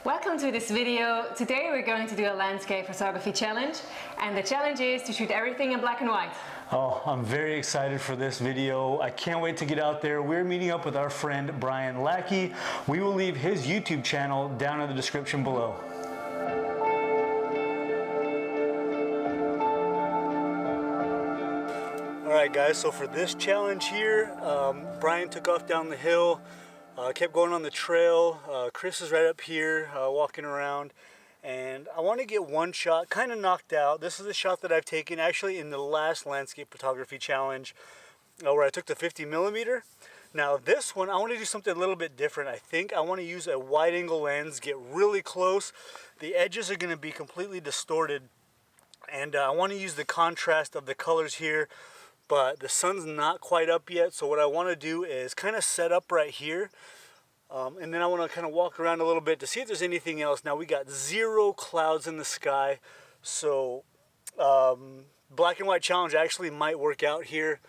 Welcome to this video. Today we're going to do a landscape photography challenge, and the challenge is to shoot everything in black and white. Oh, I'm very excited for this video. I can't wait to get out there. We're meeting up with our friend Brian Lackey. We will leave his YouTube channel down in the description below. Alright guys, so for this challenge here, Brian took off down the hill, kept going on the trail. Chris is right up here walking around, and I want to get one shot kind of knocked out. This is a shot that I've taken actually in the last landscape photography challenge where I took the 50mm. Now this one I want to do something a little bit different. I think I want to use a wide angle lens, get really close. The edges are going to be completely distorted, and I want to use the contrast of the colors here, but the sun's not quite up yet. So what I want to do is kind of set up right here, and then I want to kind of walk around a little bit to see if there's anything else. Now we got zero clouds in the sky, so black and white challenge actually might work out here.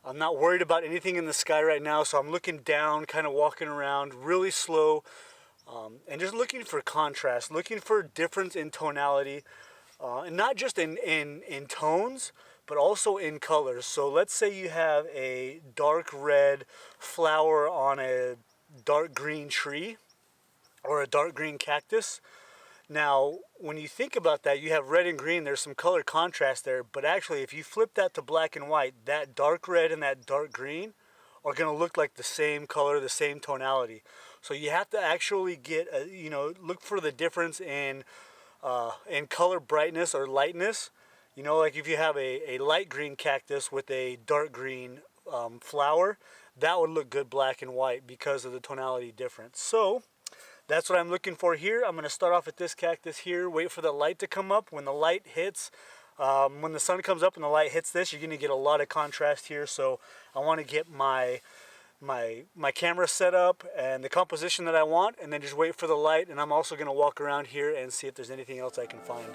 I'm not worried about anything in the sky right now, so I'm looking down, kind of walking around really slow, and just looking for contrast, looking for difference in tonality, and not just in tones, but also in colors. So let's say you have a dark red flower on a dark green tree or a dark green cactus. Now, when you think about that, you have red and green, there's some color contrast there, but actually if you flip that to black and white, that dark red and that dark green are going to look like the same color, the same tonality. So you have to actually get, look for the difference in color brightness or lightness. You know, like if you have a light green cactus with a dark green flower, that would look good black and white because of the tonality difference. So that's what I'm looking for here. I'm going to start off at this cactus here, wait for the light to come up. When the light hits, when the sun comes up and the light hits this, you're going to get a lot of contrast here. So I want to get my camera set up and the composition that I want, and then just wait for the light. And I'm also going to walk around here and see if there's anything else I can find.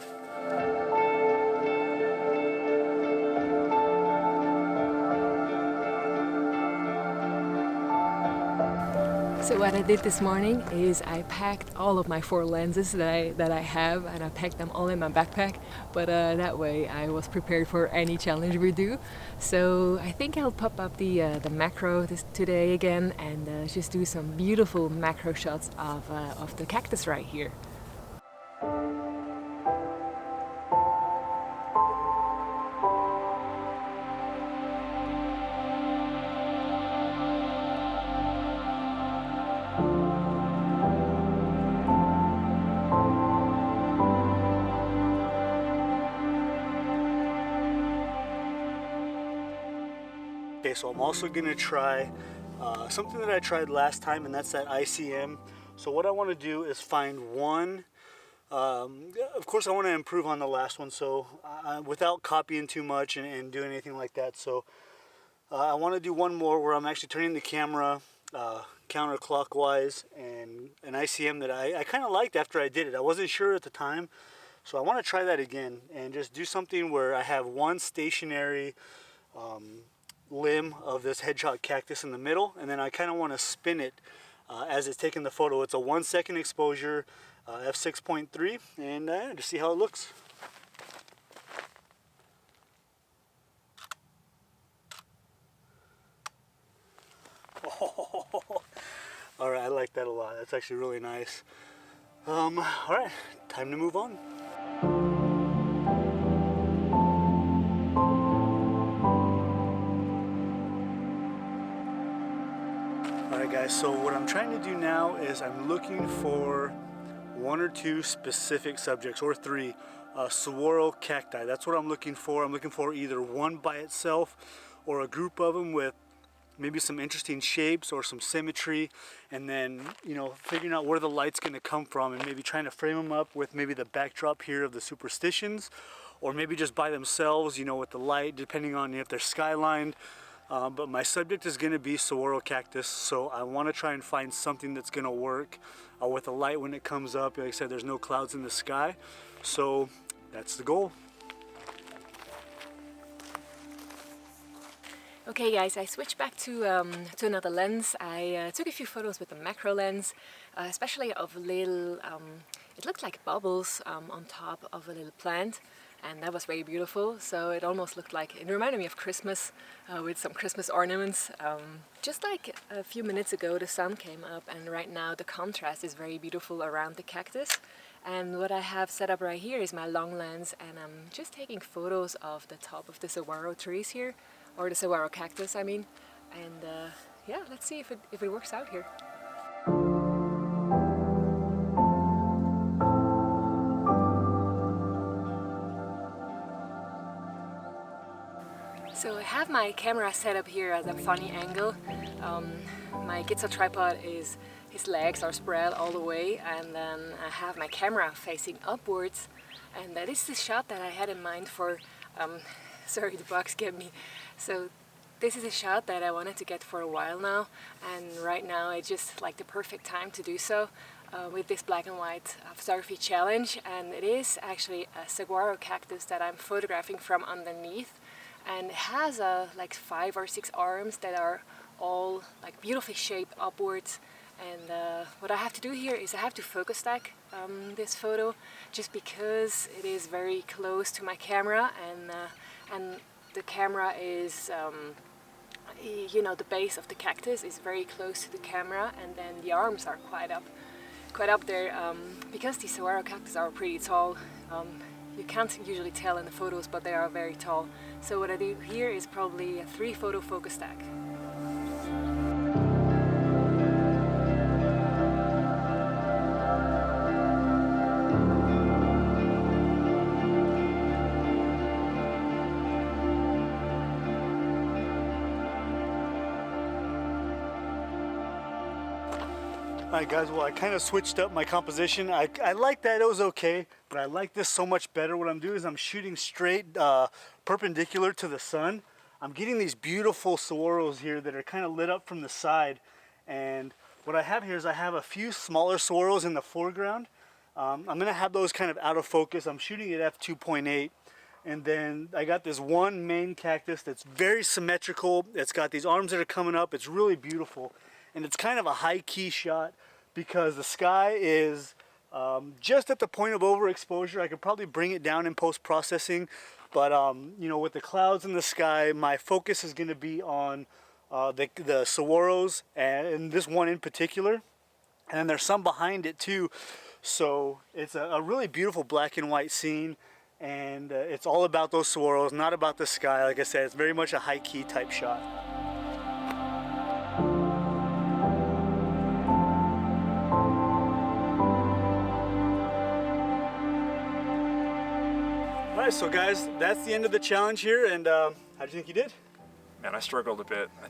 So what I did this morning is I packed all of my 4 lenses that I have, and I packed them all in my backpack, but that way I was prepared for any challenge we do. So I think I'll pop up the macro today again and just do some beautiful macro shots of the cactus right here. Okay, so I'm also going to try something that I tried last time, and that's that ICM. So what I want to do is find one, of course I want to improve on the last one, so without copying too much and doing anything like that. So I want to do one more where I'm actually turning the camera counterclockwise, and an ICM that I kind of liked after I did it. I wasn't sure at the time, so I want to try that again and just do something where I have one stationary limb of this hedgehog cactus in the middle, and then I kind of want to spin it as it's taking the photo. It's a 1-second exposure, f6.3, and just see how it looks. Oh, all right, I like that a lot. That's actually really nice. All right, time to move on. Alright guys, so what I'm trying to do now is I'm looking for 1 or 2 specific subjects, or 3 saguaro cacti. That's what I'm looking for. I'm looking for either one by itself or a group of them with maybe some interesting shapes or some symmetry, and then figuring out where the light's going to come from and maybe trying to frame them up with maybe the backdrop here of the superstitions, or maybe just by themselves, with the light, depending on if they're skylined. But my subject is going to be saguaro cactus, so I want to try and find something that's going to work with the light when it comes up. Like I said, there's no clouds in the sky, so that's the goal. Okay guys, I switched back to another lens. I took a few photos with the macro lens, especially of little, it looked like bubbles on top of a little plant, and that was very beautiful. So it almost looked like, it reminded me of Christmas with some Christmas ornaments. Just like a few minutes ago the sun came up, and right now the contrast is very beautiful around the cactus. And what I have set up right here is my long lens, and I'm just taking photos of the top of the saguaro trees here, or the saguaro cactus I mean, and yeah, let's see if it works out here. So I have my camera set up here at a funny angle. My Gitza tripod is, his legs are spread all the way, and then I have my camera facing upwards, and that is the shot that I had in mind for, sorry, the bugs get me. So this is a shot that I wanted to get for a while now, and right now it's just like the perfect time to do so with this black and white photography challenge. And it is actually a saguaro cactus that I'm photographing from underneath, and it has like 5 or 6 arms that are all like beautifully shaped upwards. And what I have to do here is I have to focus stack this photo, just because it is very close to my camera, and the camera is, you know, the base of the cactus is very close to the camera, and then the arms are quite up there, because these saguaro cactus are pretty tall. You can't usually tell in the photos, but they are very tall. So what I do here is probably a 3 photo focus stack. Alright guys, well I kind of switched up my composition. I like that, it was okay, but I like this so much better. What I'm doing is I'm shooting straight perpendicular to the sun. I'm getting these beautiful saguaros here that are kind of lit up from the side, and what I have here is I have a few smaller saguaros in the foreground. I'm going to have those kind of out of focus. I'm shooting at f2.8, and then I got this one main cactus that's very symmetrical. It's got these arms that are coming up. It's really beautiful. And it's kind of a high-key shot because the sky is just at the point of overexposure. I could probably bring it down in post-processing, but you know, with the clouds in the sky, my focus is going to be on the saguaros, and this one in particular. And then there's some behind it too. So it's a really beautiful black and white scene, and it's all about those saguaros, not about the sky. Like I said, it's very much a high-key type shot. Alright, so guys, that's the end of the challenge here, and how do you think you did? Man, I struggled a bit. I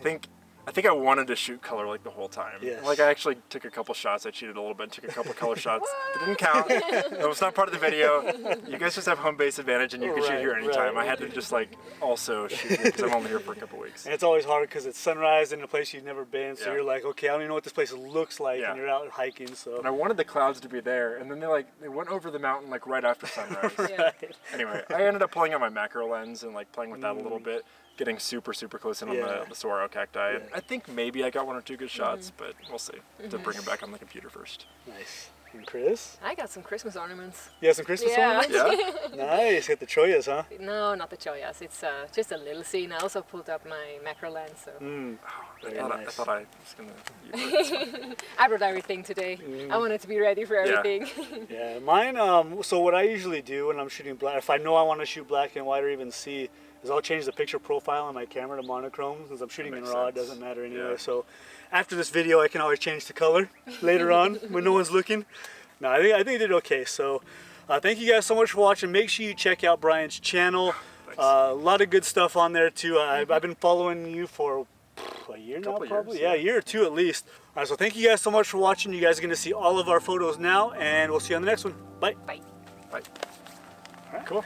think I wanted to shoot color like the whole time. Yes. Like I actually took a couple shots. I cheated a little bit, took a couple color shots. It didn't count. That was not part of the video. You guys just have home base advantage, and you can shoot here anytime. Right. I had to just like also shoot here because I'm only here for a couple weeks. And it's always hard because it's sunrise in a place you've never been, so Yeah. you're like, okay, I don't even know what this place looks like, Yeah. and you're out hiking, so. And I wanted the clouds to be there, and then they went over the mountain like right after sunrise. Yeah. Anyway, I ended up pulling out my macro lens and like playing with that a little bit, getting super close in on the saguaro cacti. Yeah. I think maybe I got 1 or 2 good shots, but we'll see. To bring it back on the computer first. Nice. And Chris? I got some Christmas ornaments. You have some Christmas Yeah. ornaments? Yeah. Nice. Hit the choyas, huh? No, not the choyas. It's just a little scene. I also pulled up my macro lens, so I thought I was gonna use it. I brought everything today. I wanted to be ready for everything. Yeah, mine, so what I usually do when I'm shooting black, if I know I want to shoot black and white or even see, is I'll change the picture profile on my camera to monochrome, because I'm shooting in makes RAW, sense. it doesn't matter anyway. Yeah. So after this video, I can always change the color later on when no one's looking. No, I think I did okay. So thank you guys so much for watching. Make sure you check out Brian's channel. A lot of good stuff on there too. I've been following you for a year now, probably. Yeah, a year or 2 at least. All right, so thank you guys so much for watching. You guys are going to see all of our photos now, and we'll see you on the next one. Bye. Bye. Bye. Cool.